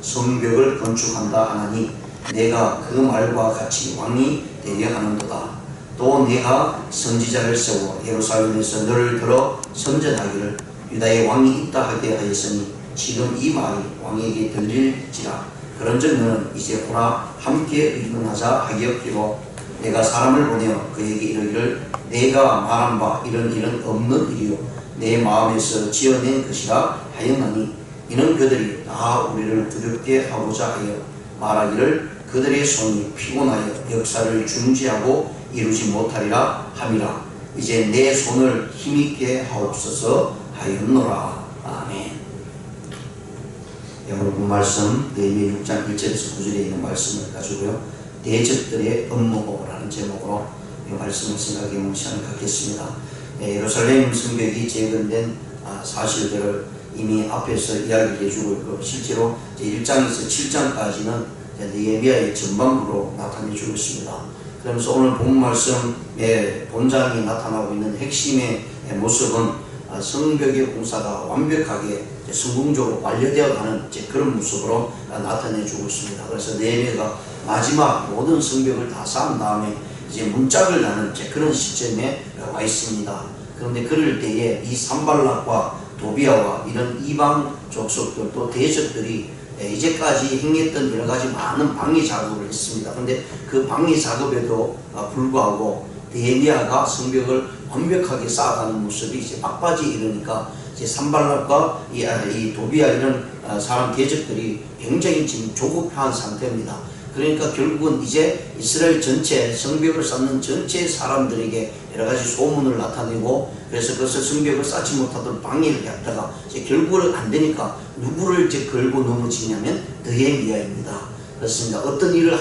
성벽을 건축한다 하나니 내가 그 말과 같이 왕이 되려 하는도다. 또 내가 선지자를 세워 예루살렘에서 너를 들어 선전하기를 유다의 왕이 있다 하게 하였으니 지금 이 말이 왕에게 들릴지라. 그런즉 너는 이제 오라 함께 의논하자 하기였기로 내가 사람을 보내어 그에게 이르기를 내가 말한 바 이런 없는 일이요 내 마음에서 지어낸 것이라 하였나니 이는 그들이 다 우리를 두렵게 하고자 하여 말하기를 그들의 손이 피곤하여 역사를 중지하고 이루지 못하리라 함이라. 이제 내 손을 힘있게 하옵소서 하였노라. 아멘. 오늘 본 말씀 느헤미야 6장 1절에서 9절에 있는 말씀을 가지고요, 대적들의 업무라는 제목으로 이 말씀을 생각해보는 시간을 갖겠습니다. 예루살렘 성벽이 재건된 사실들을 이미 앞에서 이야기를 해주고 있고, 실제로 1장에서 7장까지는 느헤미야의 전반부로 나타내주고 있습니다. 그러면서 오늘 본 말씀의 본장이 나타나고 있는 핵심의 모습은 성벽의 공사가 완벽하게 성공적으로 완료되어 가는 그런 모습으로 나타내주고 있습니다. 그래서 느헤미야가 마지막 모든 성벽을 다 쌓은 다음에 이제 문짝을 다는 그런 시점에 와 있습니다. 그런데 그럴 때에 이 산발락과 도비아와 이런 이방 족속들 또 대적들이 이제까지 행했던 여러 가지 많은 방해 작업을 했습니다. 그런데 그 방해 작업에도 불구하고 느헤미야가 성벽을 완벽하게 쌓아가는 모습이 이제 막바지에 이르니까 이제 산발락과 이 도비아 이런 사람 대적들이 굉장히 지금 조급한 상태입니다. 그러니까 결국은 이제 이스라엘 전체 성벽을 쌓는 전체 사람들에게 여러 가지 소문을 나타내고, 그래서 그것을 성벽을 쌓지 못하도록 방해를 했다가 이제 결국은 안 되니까 누구를 이제 걸고 넘어지냐면 느헤미야입니다. 그렇습니다. 어떤 일을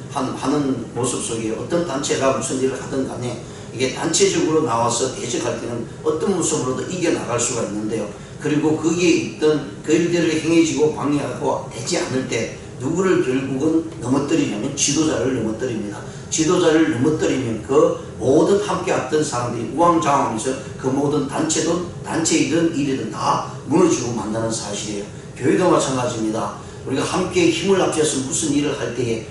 하는 모습 속에 어떤 단체가 무슨 일을 하든 간에 이게 단체적으로 나와서 대적할 때는 어떤 모습으로도 이겨나갈 수가 있는데요. 그리고 거기에 있던 그 일들을 행해지고 방해하고 되지 않을 때 누구를 결국은 넘어뜨리냐면 지도자를 넘어뜨립니다. 지도자를 넘어뜨리면 그 모든 함께 했던 사람들이 우왕좌왕하면서 그 모든 단체이든 일이든 다 무너지고 만다는 사실이에요. 교회도 마찬가지입니다. 우리가 함께 힘을 합쳐서 무슨 일을 할 때에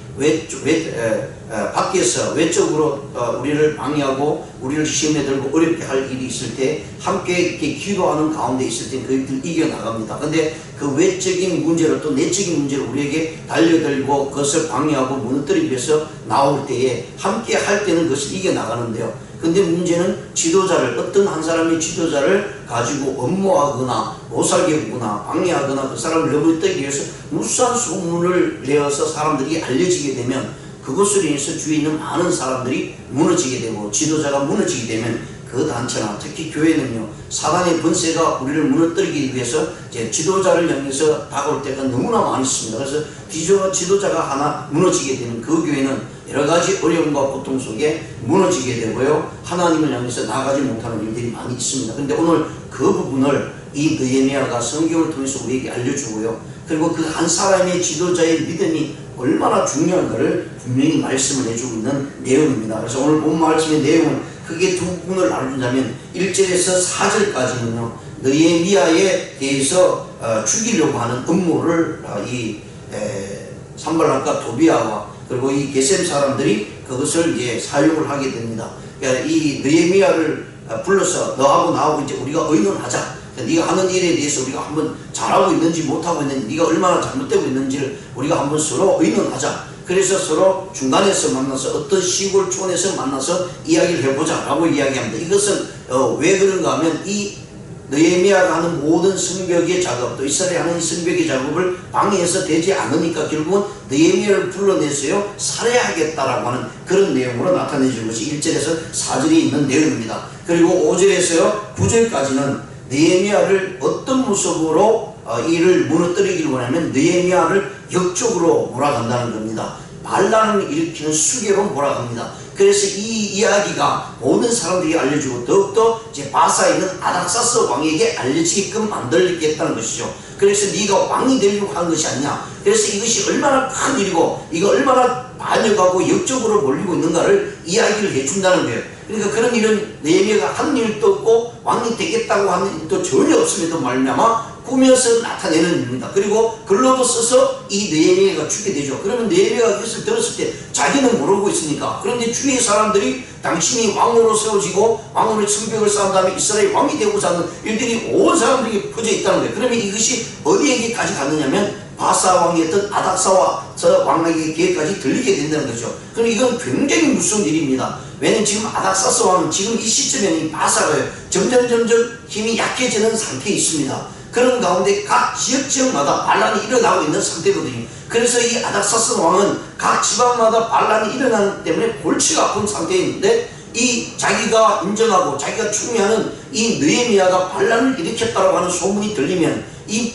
밖에서 외적으로 우리를 방해하고 우리를 시험에 들고 어렵게 할 일이 있을 때 함께 이렇게 기도하는 가운데 있을 때 그 일들 이겨나갑니다. 근데 그 외적인 문제를 또 내적인 문제를 우리에게 달려들고 그것을 방해하고 무너뜨리기 위해서 나올 때에 함께 할 때는 그것을 이겨나가는데요. 근데 문제는 지도자를, 어떤 한 사람의 지도자를 가지고 업무하거나 못살게 하거나 방해하거나 그 사람을 넘어뜨리기 위해서 무수한 소문을 내어서 사람들이 알려지게 되면 그것으로 인해서 주위에 있는 많은 사람들이 무너지게 되고, 지도자가 무너지게 되면 그 단체나 특히 교회는요, 사단의 번세가 우리를 무너뜨리기 위해서 이제 지도자를 향해서 다가올 때가 너무나 많이 있습니다. 그래서 지도자가 하나 무너지게 되면 그 교회는 여러 가지 어려움과 고통 속에 무너지게 되고요, 하나님을 향해서 나가지 못하는 일들이 많이 있습니다. 그런데 오늘 그 부분을 이 느헤미야가 성경을 통해서 우리에게 알려주고요, 그리고 그 한 사람의 지도자의 믿음이 얼마나 중요한가를 분명히 말씀을 해주고 있는 내용입니다. 그래서 오늘 본 말씀의 내용은 크게 두 부분을 나누자면 1절에서 4절까지는요, 느헤미야에 대해서 죽이려고 하는 음모를 이 산발락과 도비아와 그리고 이 게셈 사람들이 그것을 이제 사용을 하게 됩니다. 그러니까 이 느헤미야를 불러서 너하고 나하고 이제 우리가 의논하자. 네가 하는 일에 대해서 우리가 한번 잘하고 있는지 못하고 있는지, 네가 얼마나 잘못되고 있는지를 우리가 한번 서로 의논하자. 그래서 서로 중간에서 만나서 어떤 시골촌에서 만나서 이야기를 해보자 라고 이야기합니다. 이것은 왜 그런가 하면 이 느헤미야가 하는 모든 성벽의 작업, 또 이스라엘이 하는 성벽의 작업을 방해해서 되지 않으니까 결국은 느헤미야를 불러내서요 살해하겠다라고 하는 그런 내용으로 나타내준 것이 1절에서 4절에 있는 내용입니다. 그리고 5절에서요 9절까지는 느헤미야를 어떤 모습으로 이를 무너뜨리기를 원하면 느헤미야를 역적으로 몰아간다는 겁니다. 반란을 일으키는 수계로 몰아갑니다. 그래서 이 이야기가 모든 사람들이 알려주고 더욱더 이제 바사에 있는 아닥사스 왕에게 알려지게끔 만들겠다는 것이죠. 그래서 네가 왕이 되려고 하는 것이 아니냐. 그래서 이것이 얼마나 큰 일이고 이거 얼마나 반역하고 역적으로 몰리고 있는가를 이야기를 해준다는 거예요. 그러니까 그런 일은 느헤미야가 한 일도 없고 왕이 되겠다고 하는 일도 전혀 없음에도 말미암아 꾸며서 나타내는 일입니다. 그리고 글로도 써서 이 느헤미야가 죽게 되죠. 그러면 느헤미야가 그것을 들었을 때 자기는 모르고 있으니까. 그런데 주위의 사람들이 당신이 왕으로 세워지고 왕으로 성벽을 쌓은 다음에 이스라엘 왕이 되고자 하는 일들이 온 사람들에게 퍼져 있다는 거예요. 그러면 이것이 어디에게까지 갔느냐면 바사 왕이었던 아닥사와 저 왕에게 기회까지 들리게 된다는 거죠. 그럼 이건 굉장히 무서운 일입니다. 왜냐면 지금 아닥사스 왕은 지금 이 시점에는 바사가 점점 힘이 약해지는 상태에 있습니다. 그런 가운데 각 지역마다 반란이 일어나고 있는 상태거든요. 그래서 이 아닥사스 왕은 각 지방마다 반란이 일어나기 때문에 골치가 아픈 상태에 있는데 이 자기가 인정하고 자기가 충미하는 이 느헤미야가 반란을 일으켰다고 하는 소문이 들리면 이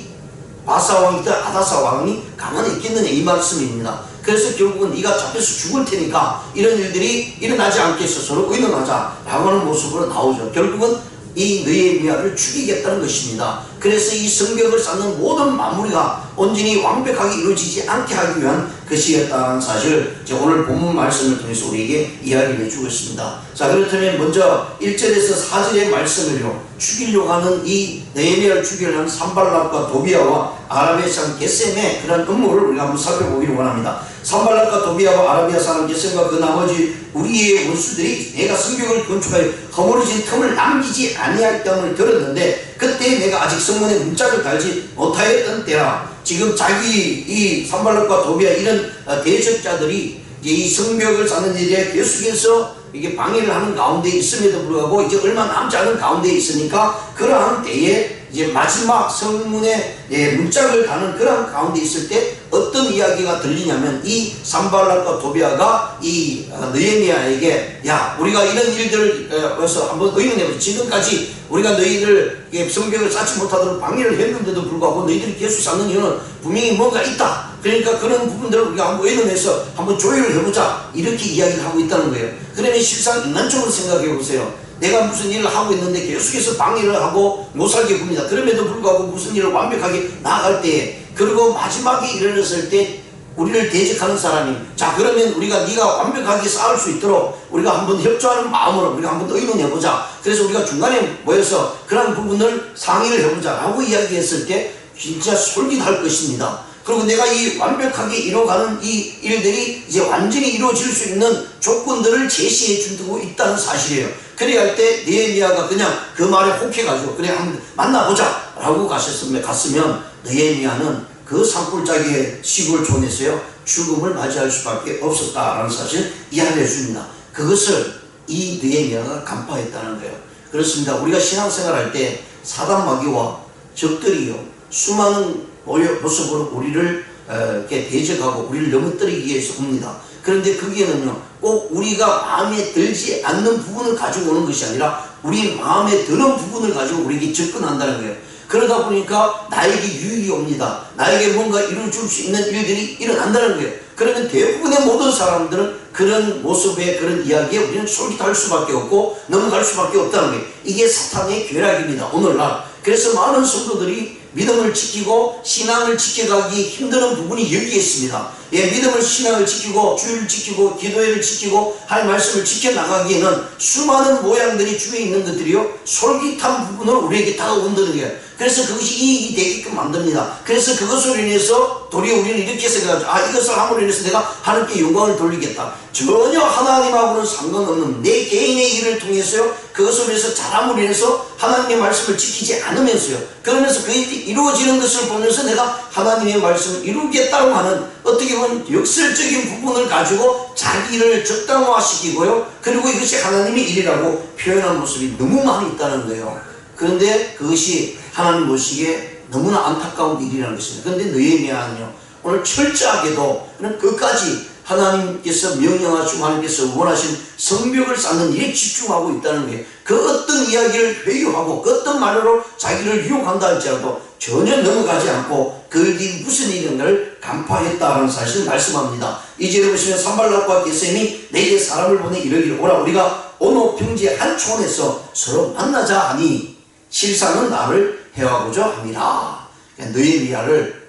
바사 왕이든 아다사 왕이 가만히 있겠느냐 이 말씀입니다. 그래서 결국은 네가 잡혀서 죽을 테니까 이런 일들이 일어나지 않게 해서 서로 의논하자 라고 하는 모습으로 나오죠. 결국은 이 느헤미야를 죽이겠다는 것입니다. 그래서 이 성벽을 쌓는 모든 마무리가 온전히 완벽하게 이루어지지 않게 하기 위한 것이었다는 사실을 오늘 본문 말씀을 통해서 우리에게 이야기를 해주고 있습니다. 자, 그렇다면 먼저 1절에서 4절의 말씀을요, 죽이려고 하는 이 느헤미야를 죽이려고 하는 산발락과 도비아와 아라비아 사람 게셈의 그런 음모를 우리가 한번 살펴보기를 원합니다. 산발락과 도비아와 아라비아 사람 게셈과 그 나머지 우리의 원수들이 내가 성벽을 건축하여 허물어진 틈을 남기지 아니할 때을 들었는데 그때 내가 아직 성문에 문짝을 달지 못하였던 때라. 지금 자기 이 산발락과 도비아 이런 대적자들이 이 성벽을 쌓는 일에 계속해서 이게 방해를 하는 가운데 있음에도 불구하고 이제 얼마 남지 않은 가운데 있으니까 그러한 때에 이제 마지막 성문에 문짝을 다는 그런 가운데 있을 때 어떤 이야기가 들리냐면 이 산발락과 도비아가 이 느헤미야에게 야 우리가 이런 일들을 해서 한번 의논해보자. 지금까지 우리가 너희들 성벽을 쌓지 못하도록 방해를 했는데도 불구하고 너희들이 계속 쌓는 이유는 분명히 뭔가 있다. 그러니까 그런 부분들을 우리가 한번 의논해서 한번 조율을 해보자 이렇게 이야기를 하고 있다는 거예요. 그러면 실상 인간적으로 생각해 보세요. 내가 무슨 일을 하고 있는데 계속해서 방해를 하고 못 살게 굽니다. 그럼에도 불구하고 무슨 일을 완벽하게 나아갈 때 그리고 마지막에 이르렀을 때 우리를 대적하는 사람이 자 그러면 우리가 네가 완벽하게 쌓을 수 있도록 우리가 한번 협조하는 마음으로 우리가 한번 의논해보자. 그래서 우리가 중간에 모여서 그런 부분을 상의를 해보자 라고 이야기했을 때 진짜 솔깃할 것입니다. 그리고 내가 이 완벽하게 이루어가는 이 일들이 이제 완전히 이루어질 수 있는 조건들을 제시해 주고 있다는 사실이에요. 그래야 할 때 느헤미야가 그냥 그 말에 혹해가지고 그래 한번 만나보자 라고 갔으면 느헤미야는 그 산골짜기의 시골촌에서요 죽음을 맞이할 수밖에 없었다라는 사실을 이야기해 줍니다. 그것을 이 느헤미야가 간파했다는 거예요. 그렇습니다. 우리가 신앙생활할 때 사단 마귀와 적들이요 수많은 모습으로 우리를 이렇게 대적하고 우리를 넘어뜨리기 위해서 옵니다. 그런데 거기에는요 꼭 우리가 마음에 들지 않는 부분을 가지고 오는 것이 아니라 우리 마음에 드는 부분을 가지고 우리에게 접근한다는 거예요. 그러다 보니까 나에게 유익이 옵니다. 나에게 뭔가 이루어줄 수 있는 일들이 일어난다는 거예요. 그러면 대부분의 모든 사람들은 그런 모습의 그런 이야기에 우리는 솔깃할 수밖에 없고 넘어갈 수밖에 없다는 거예요. 이게 사탄의 괴락입니다. 오늘날. 그래서 많은 성도들이 믿음을 지키고 신앙을 지켜가기 힘든 부분이 여기에 있습니다. 믿음을 신앙을 지키고 주일을 지키고 기도회를 지키고 할 말씀을 지켜나가기에는 수많은 모양들이 주위에 있는 것들이요 솔깃한 부분을 우리에게 다가온다는 거예요. 그래서 그것이 이익이 되게끔 만듭니다. 그래서 그것으로 인해서 도리어 우리는 이렇게 생각하죠. 이것을 함으로 인해서 내가 하나님께 영광을 돌리겠다. 전혀 하나님하고는 상관없는 내 개인의 일을 통해서요 그것으로 인해서 잘함으로 인해서 하나님의 말씀을 지키지 않으면서요 그러면서 그 일이 이루어지는 것을 보면서 내가 하나님의 말씀을 이루겠다고 하는 어떻게 보면 역설적인 부분을 가지고 자기 일을 적당화시키고요 그리고 이것이 하나님의 일이라고 표현한 모습이 너무 많이 있다는 거예요. 그런데 그것이 하나님 보시기에 너무나 안타까운 일이라는 것입니다. 그런데 느헤미야는요 오늘 철저하게도 끝까지 하나님께서 명령하시고 하나님께서 원하신 성벽을 쌓는 일에 집중하고 있다는 거예요. 그 어떤 이야기를 회유하고 그 어떤 말로 자기를 유혹한다 할지라도 전혀 넘어가지 않고 그 일이 무슨 일인가를 간파했다는 사실을 말씀합니다. 이제 보시면 산발락과 게셈이 내게 사람을 보내 이르기를 오라 우리가 어느 평지 한 촌에서 서로 만나자 하니 실상은 나를 해하고자 함이라. 느헤미야를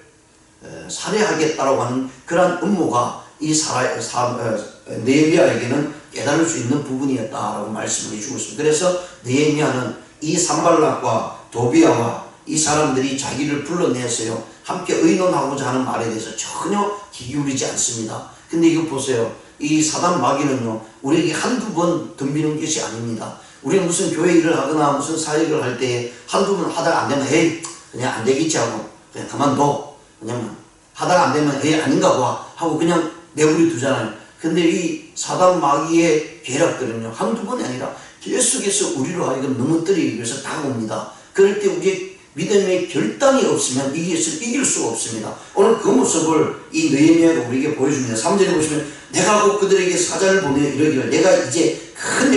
살해하겠다라고 하는 그러한 음모가 이 느헤미야에게는 깨달을 수 있는 부분이었다라고 말씀을 해주고 있습니다. 그래서 느헤미야는 이 산발락과 도비아와 이 사람들이 자기를 불러내서요 함께 의논하고자 하는 말에 대해서 전혀 귀 기울이지 않습니다. 근데 이거 보세요. 이 사단 마귀는요 우리에게 한두 번 덤비는 것이 아닙니다. 우리는 무슨 교회 일을 하거나 무슨 사역을 할 때 한두 번 하다가 안 되면 에이 그냥 안 되겠지 하고 그냥 그만둬, 그냥 하다가 안 되면 에이 아닌가 봐 하고 그냥 내버려 두잖아요. 근데 이 사단 마귀의 계략들은요 한두 번이 아니라 계속해서 우리로 하여금 넘어뜨리기 위해서 다가옵니다. 그럴 때 우리의 믿음의 결단이 없으면 이길 수가 없습니다. 오늘 그 모습을 이 느헤미야가 우리에게 보여줍니다. 3절에 보시면 내가 곧 그들에게 사자를 보내어 이르기를 내가 이제 큰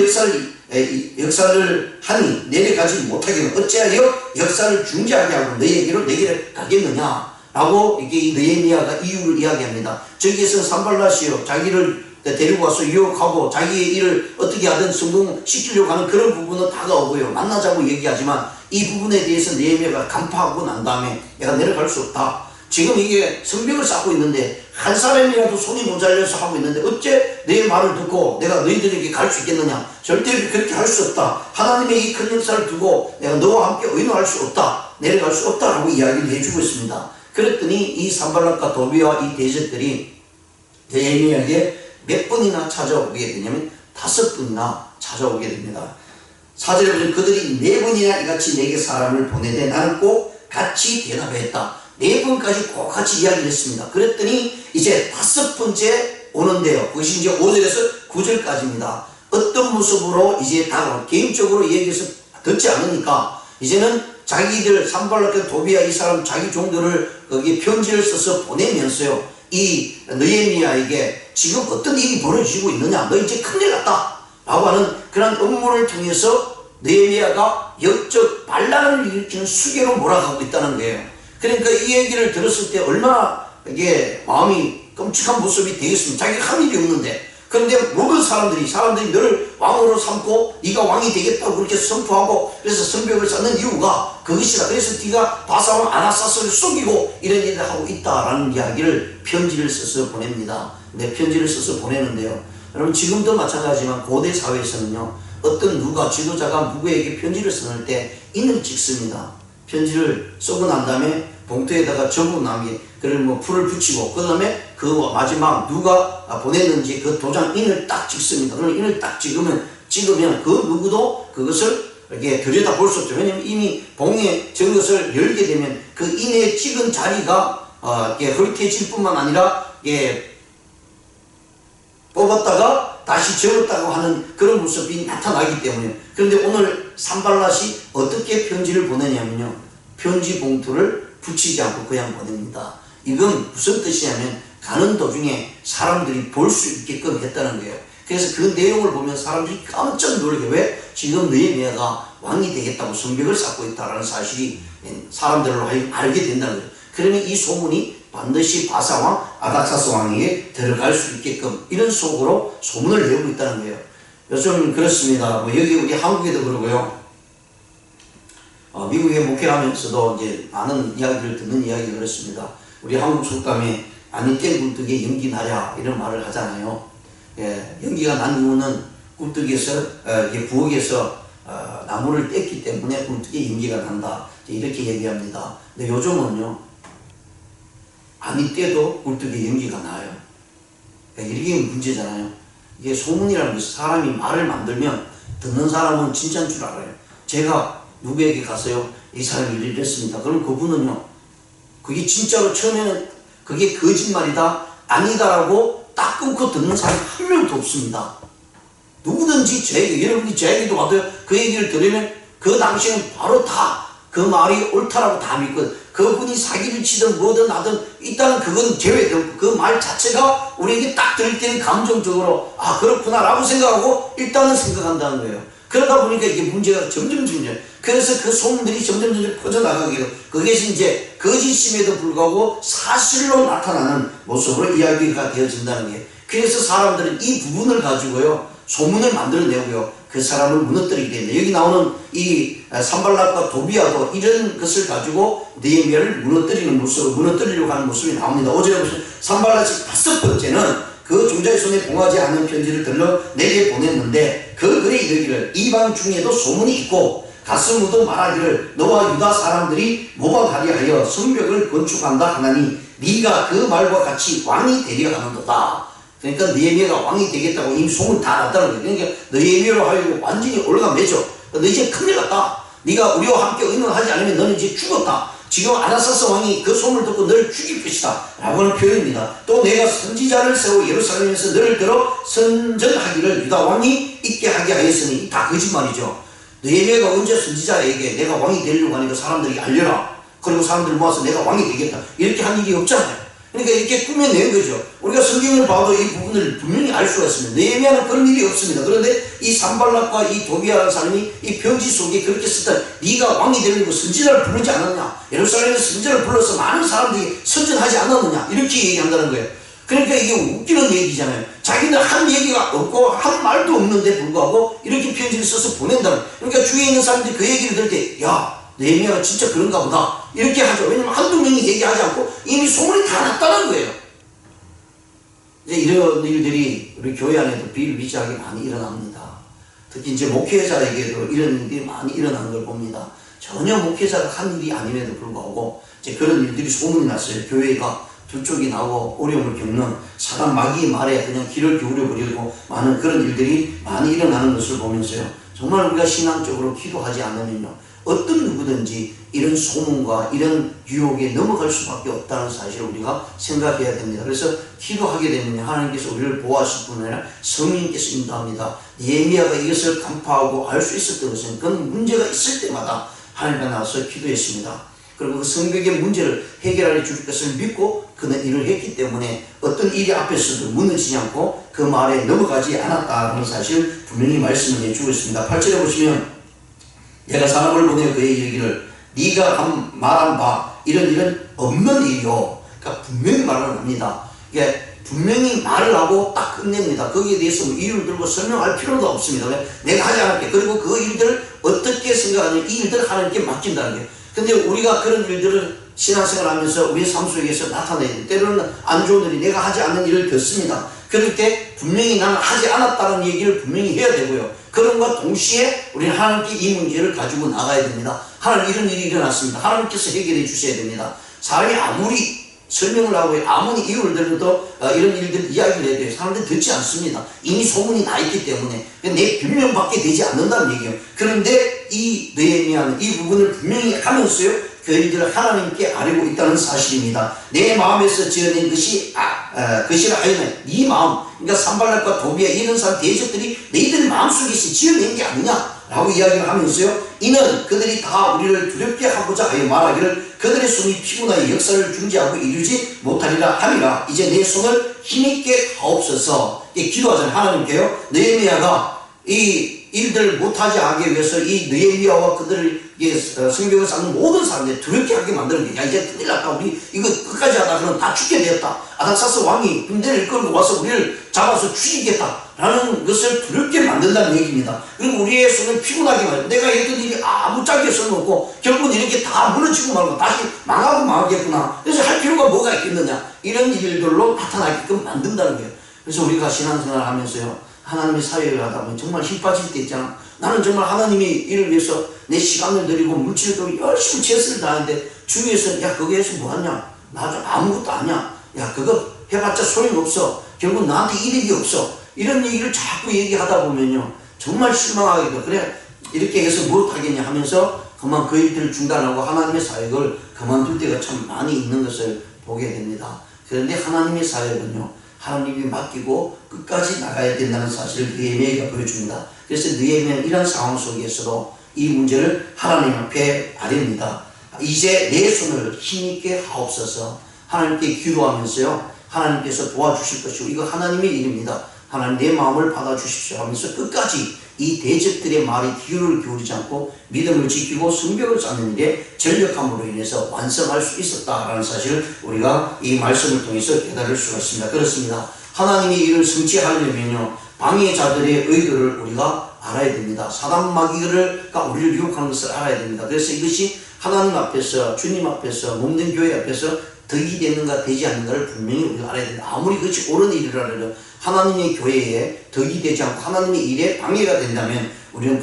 역사를 하니 내려가지 못하기는 어찌하여 역사를 중지하게 하고 너희에게로 내게 가겠느냐 라고 이게 이 느헤미야가 이유를 이야기합니다. 저기에서 산발랏이요 자기를 데리고 와서 유혹하고 자기의 일을 어떻게 하든 성공시키려고 하는 그런 부분은 다가오고요 만나자고 얘기하지만 이 부분에 대해서 느헤미야가 간파하고 난 다음에 내가 내려갈 수 없다. 지금 이게 성벽을 쌓고 있는데 한 사람이라도 손이 모자라서 하고 있는데 어째 내 말을 듣고 내가 너희들에게 갈 수 있겠느냐. 절대 그렇게 할 수 없다. 하나님의 이 큰 역사를 두고 내가 너와 함께 의논할 수 없다. 내려갈 수 없다라고 이야기를 해주고 있습니다. 그랬더니 이 산발랏과 도비와 이 대적들이 느헤미야에게 몇 번이나 찾아오게 되냐면 5번이나 찾아오게 됩니다. 4절에 보면 그들이 4번이나 이같이 내게 사람을 보내되 나는 꼭 같이 대답했다. 4번까지 꼭 같이 이야기를 했습니다. 그랬더니 이제 5번째 오는데요. 그것이 이제 5절에서 9절까지입니다. 어떤 모습으로 이제 다 개인적으로 얘기해서 듣지 않으니까 이제는 자기들 산발랏과 도비야 이 사람 자기 종들을 거기에 편지를 써서 보내면서요. 이 느헤미야에게 지금 어떤 일이 벌어지고 있느냐 너 이제 큰일 났다 라고 하는 그런 업무를 통해서 느헤미야가 역적 반란을 일으키는 수계로 몰아가고 있다는 거예요. 그러니까 이 얘기를 들었을 때 얼마나 이게 마음이 끔찍한 모습이 되겠습니까? 자기가 한 일이 없는데. 그런데 모든 사람들이 너를 왕으로 삼고 네가 왕이 되겠다고 그렇게 선포하고 그래서 성벽을 쌓는 이유가 그것이다. 그래서 네가 바사왕 아나사스를 속이고 이런 일을 하고 있다라는 이야기를 편지를 써서 보냅니다. 네, 편지를 써서 보내는데요. 여러분 지금도 마찬가지지만 고대 사회에서는요 어떤 누가 지도자가 누구에게 편지를 쓰는 때 인을 찍습니다. 편지를 쓰고 난 다음에 봉투에다가 적고 나면 그걸 뭐 풀을 붙이고 그 다음에 그 마지막 누가 보냈는지 그 도장 인을 딱 찍습니다. 그럼 인을 딱 찍으면 그 누구도 그것을 이렇게 들여다 볼 수 없죠. 왜냐면 이미 봉에 적은 것을 열게 되면 그 인에 찍은 자리가 흐릿해질 뿐만 아니라 뽑았다가 다시 적었다고 하는 그런 모습이 나타나기 때문에. 그런데 오늘 산발랏이 어떻게 편지를 보내냐면요 편지 봉투를 붙이지 않고 그냥 보냅니다. 이건 무슨 뜻이냐면 가는 도중에 사람들이 볼 수 있게끔 했다는 거예요. 그래서 그 내용을 보면 사람들이 깜짝 놀라게 왜 지금 느헤미야가 왕이 되겠다고 성벽을 쌓고 있다는 사실이 사람들로 알게 된다는 거예요. 그러면 이 소문이 반드시 바사왕 아닥사스 왕에게 들어갈 수 있게끔 이런 속으로 소문을 내고 있다는 거예요. 요즘 그렇습니다. 뭐 여기 우리 한국에도 그러고요. 미국에 목회를 하면서도 이제 많은 이야기를 듣는 이야기가 그렇습니다. 우리 한국 속담에 아니 깬 굴뚝에 연기 나랴 이런 말을 하잖아요. 연기가 난 이유는 굴뚝에서 부엌에서 나무를 뗐기 때문에 굴뚝에 연기가 난다 이렇게 얘기합니다. 근데 요즘은요 아니 떼도 굴뚝에 연기가 나요. 이게 문제잖아요. 이게 소문이라는 것이 사람이 말을 만들면 듣는 사람은 진짜인 줄 알아요. 제가 누구에게 가서요 이 사람이 이랬습니다. 그럼 그분은요 그게 진짜로 처음에는 그게 거짓말이다 아니다라고 딱 끊고 듣는 사람이 한 명도 없습니다. 누구든지 여러분이 저에게도 와도 그 얘기를 들으면 그 당시에는 바로 다 그 말이 옳다라고 다 믿고 그분이 사기를 치든 뭐든 하든 일단 그건 제외되고 그 말 자체가 우리에게 딱 들을 때는 감정적으로 아 그렇구나 라고 생각하고 일단은 생각한다는 거예요. 그러다 보니까 이게 문제가 점점 그래서 그 소문들이 점점 퍼져나가게 되고 그것이 이제 거짓임에도 불구하고 사실로 나타나는 모습으로 이야기가 되어진다는 게 그래서 사람들은 이 부분을 가지고요 소문을 만들어내고요 그 사람을 무너뜨리게 됩니다. 여기 나오는 이 산발랏과 도비야도 이런 것을 가지고 느헤미야를 무너뜨리려고 하는 모습이 나옵니다. 5절에 보시면 산발랏이 5번째는 그 종자의 손에 봉하지 않은 편지를 들러 내게 보냈는데 그 글에 이르기를 이방 중에도 소문이 있고 가스무도 말하기를 너와 유다 사람들이 모방하리 하여 성벽을 건축한다 하나니 네가 그 말과 같이 왕이 되려 하는도다. 그러니까 느헤미야가 왕이 되겠다고 이미 소문 다 났다는 거예요. 그러니까 느헤미야로 하여금 완전히 올라가매죠. 너 이제 큰일 났다. 네가 우리와 함께 의논하지 않으면 너는 이제 죽었다. 지금 아라사스 왕이 그 소문을 듣고 너를 죽일 것이다 라고 하는 표현입니다. 또 내가 선지자를 세워 예루살렘에서 너를 들어 선전하기를 유다 왕이 있게 하게 하였으니 다 거짓말이죠. 느헤미야가 언제 선지자에게 내가 왕이 되려고 하니까 사람들이 알려라. 그리고 사람들 모아서 내가 왕이 되겠다. 이렇게 한 일이 없잖아요. 그러니까 이렇게 꾸며낸 거죠. 우리가 성경을 봐도 이 부분을 분명히 알 수가 있습니다. 느헤미야는 그런 일이 없습니다. 그런데 이 산발락과 이 도비아라는 사람이 이 편지 속에 그렇게 썼다. 네가 왕이 되려고 선지자를 부르지 않았냐? 예루살렘에서 선지자를 불러서 많은 사람들이 선전하지 않았느냐? 이렇게 얘기한다는 거예요. 그러니까 이게 웃기는 얘기잖아요. 자기는 한 얘기가 없고 한 말도 없는데 불구하고 이렇게 편지를 써서 보낸다는 거예요. 그러니까 주위에 있는 사람들이 그 얘기를 들을 때 야, 느헤미야가 진짜 그런가 보다 이렇게 하죠. 왜냐면 한두 명이 얘기하지 않고 이미 소문이 다 났다는 거예요. 이제 이런 일들이 우리 교회 안에도 비일비재하게 많이 일어납니다. 특히 이제 목회자에게도 이런 일들이 많이 일어나는 걸 봅니다. 전혀 목회자가 한 일이 아님에도 불구하고 이제 그런 일들이 소문이 났어요. 교회가 두 쪽이 나고 어려움을 겪는 사단 마귀의 말에 그냥 귀를 기울여 버리고 많은 그런 일들이 많이 일어나는 것을 보면서요. 정말 우리가 신앙적으로 기도하지 않으면요. 어떤 누구든지 이런 소문과 이런 유혹에 넘어갈 수밖에 없다는 사실을 우리가 생각해야 됩니다. 그래서 기도하게 되면 하나님께서 우리를 보호하실 뿐 아니라 성령님께서 인도합니다. 느헤미야가 이것을 간파하고 알 수 있었던 것은 그런 문제가 있을 때마다 하나님께 나와서 기도했습니다. 그리고 그 성벽의 문제를 해결하여 줄 것을 믿고 그는 일을 했기 때문에 어떤 일이 앞에서도 무너지지 않고 그 말에 넘어가지 않았다는 사실 분명히 말씀을 해주고 있습니다. 8절에 보시면 내가 사람을 보내어 그의 얘기를 네가 말한 바 이런 없는 일이요. 그러니까 분명히 말을 합니다. 이게 분명히 말을 하고 딱 끝냅니다. 거기에 대해서 이유를 들고 설명할 필요도 없습니다. 내가 하지 않을게. 그리고 그 일들을 어떻게 생각하느냐 이 일들을 하나님께 맡긴다는 거예요. 근데 우리가 그런 일들을 신앙생활 하면서 우리 삶 속에서 나타내야 돼요. 때로는 안 좋은 일이 내가 하지 않는 일을 겪습니다. 그럴 때 분명히 나는 하지 않았다는 얘기를 분명히 해야 되고요. 그런과 동시에 우리는 하나님께 이 문제를 가지고 나가야 됩니다. 하나님 이런 일이 일어났습니다. 하나님께서 해결해 주셔야 됩니다. 사람이 아무리 설명을 하고 아무리 이유를 들어도 이런 일들 이야기를 해야 돼요. 사람들이 듣지 않습니다. 이미 소문이 나 있기 때문에 내 변명밖에 되지 않는다는 얘기예요. 그런데 이 느헤미야는 이 부분을 분명히 하면서요. 그 일들을 하나님께 아뢰고 있다는 사실입니다. 내 마음에서 지어낸 것이 것이라 하여는 네 마음, 그러니까 산발락과 도비아 이런 사람 대적들이 너희들 마음속에서 지어낸 게 아니냐 라고 이야기를 하면서요. 이는 그들이 다 우리를 두렵게 하고자 하여 말하기를 그들의 손이 피곤하여 역사를 중지하고 이루지 못하리라 함이라. 이제 내 손을 힘있게 하옵소서. 기도하잖아요. 하나님께요. 느헤미야가 이 일들을 못하지 하기 위해서 이 느헤미야와 그들을 성벽을 쌓는 모든 사람들이 두렵게 하게 만드는 거예요. 야 이제 큰일 났다. 우리 이거 끝까지 하다 그러면 다 죽게 되었다. 아닥사스 왕이 군대를 이끌고 와서 우리를 잡아서 죽이겠다 라는 것을 두렵게 만든다는 얘기입니다. 그리고 우리의 손을 피곤하게 만들고 내가 했던 일이 아무짝에 쓸모없고 결국은 이렇게 다 무너지고 말고 다시 망하고 말겠구나. 그래서 할 필요가 뭐가 있겠느냐. 이런 일들로 나타나게끔 만든다는 거예요. 그래서 우리가 신앙생활을 하면서요. 하나님의 사역을 하다 보면 정말 힘 빠질 때 있잖아. 나는 정말 하나님의 일을 위해서 내 시간을 들이고 물질을 들이고 열심히 최선을 다하는데 주위에서 야 그거 해서 뭐하냐. 나 좀 아무것도 아니야. 야 그거 해봤자 소용없어. 결국 나한테 이득이 없어. 이런 얘기를 자꾸 얘기하다 보면요. 정말 실망하게 돼. 그래 이렇게 해서 무엇하겠냐 하면서 그만 그 일들을 중단하고 하나님의 사역을 그만둘 때가 참 많이 있는 것을 보게 됩니다. 그런데 하나님의 사역은요. 하나님이 맡기고 끝까지 나가야 된다는 사실을 느헤미야가 보여줍니다. 그래서 느헤미야는 이런 상황 속에서도 이 문제를 하나님 앞에 아뢰입니다. 이제 내 손을 힘있게 하옵소서. 하나님께 기도하면서요. 하나님께서 도와주실 것이고 이거 하나님의 일입니다. 하나님 내 마음을 받아주십시오 하면서 끝까지 이 대적들의 말에 귀를 기울이지 않고 믿음을 지키고 성벽을 쌓는 일에 전력함으로 인해서 완성할 수 있었다라는 사실을 우리가 이 말씀을 통해서 깨달을 수가 있습니다. 그렇습니다. 하나님이 이를 성취하려면요. 방해자들의 의도를 우리가 알아야 됩니다. 사단 마귀가 우리를 유혹하는 것을 알아야 됩니다. 그래서 이것이 하나님 앞에서 주님 앞에서 몸된 교회 앞에서 덕이 되는가 되지 않는가를 분명히 우리가 알아야 된다. 아무리 그것이 옳은 일이라도 하나님의 교회에 덕이 되지 않고 하나님의 일에 방해가 된다면 우리는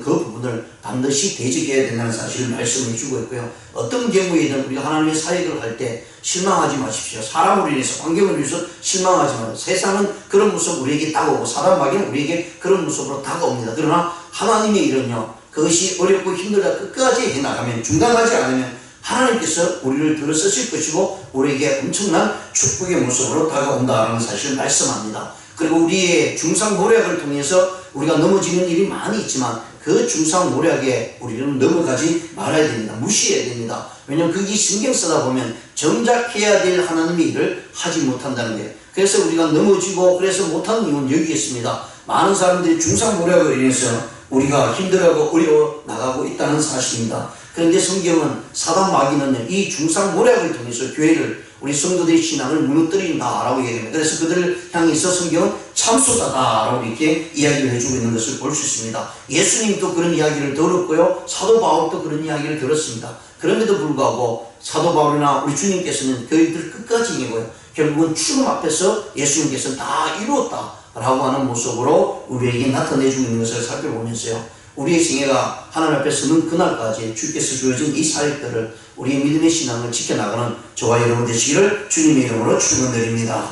그 부분을 반드시 대적해야 된다는 사실을 말씀해 주고 있고요. 어떤 경우에든 우리가 하나님의 사역을 할 때 실망하지 마십시오. 사람으로 인해서, 환경을 위해서 실망하지 마십시오. 세상은 그런 모습 우리에게 다가오고 사단 마귀는 우리에게 그런 모습으로 다가옵니다. 그러나 하나님의 일은요, 그것이 어렵고 힘들다 끝까지 해나가면, 중단하지 않으면 하나님께서 우리를 들어서실 것이고 우리에게 엄청난 축복의 모습으로 다가온다라는 사실을 말씀합니다. 그리고 우리의 중상모략을 통해서 우리가 넘어지는 일이 많이 있지만 그 중상모략에 우리는 넘어가지 말아야 됩니다. 무시해야 됩니다. 왜냐하면 그게 신경 쓰다 보면 정작 해야 될 하나님의 일을 하지 못한다는 거예요. 그래서 우리가 넘어지고 그래서 못하는 이유는 여기 있습니다. 많은 사람들이 중상모략으로 인해서 우리가 힘들어하고 어려워 나가고 있다는 사실입니다. 그런데 성경은 사단 마귀는 이 중상모략을 통해서 교회를, 우리 성도들의 신앙을 무너뜨린다라고 얘기합니다. 그래서 그들을 향해서 성경은 참소자다라고 이렇게 이야기를 해주고 있는 것을 볼 수 있습니다. 예수님도 그런 이야기를 들었고요, 사도 바울도 그런 이야기를 들었습니다. 그럼에도 불구하고 사도 바울이나 우리 주님께서는 그들을 끝까지 이기고요, 결국은 죽음 앞에서 예수님께서는 다 이루었다라고 하는 모습으로 우리에게 나타내주고 있는 것을 살펴보면서요, 우리의 생애가 하나님 앞에 서는 그날까지 주께서 주어진 이 사역들을, 우리의 믿음의 신앙을 지켜나가는 저와 여러분 되시기를 주님의 이름으로 축원드립니다.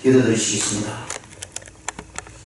기도드리시겠습니다.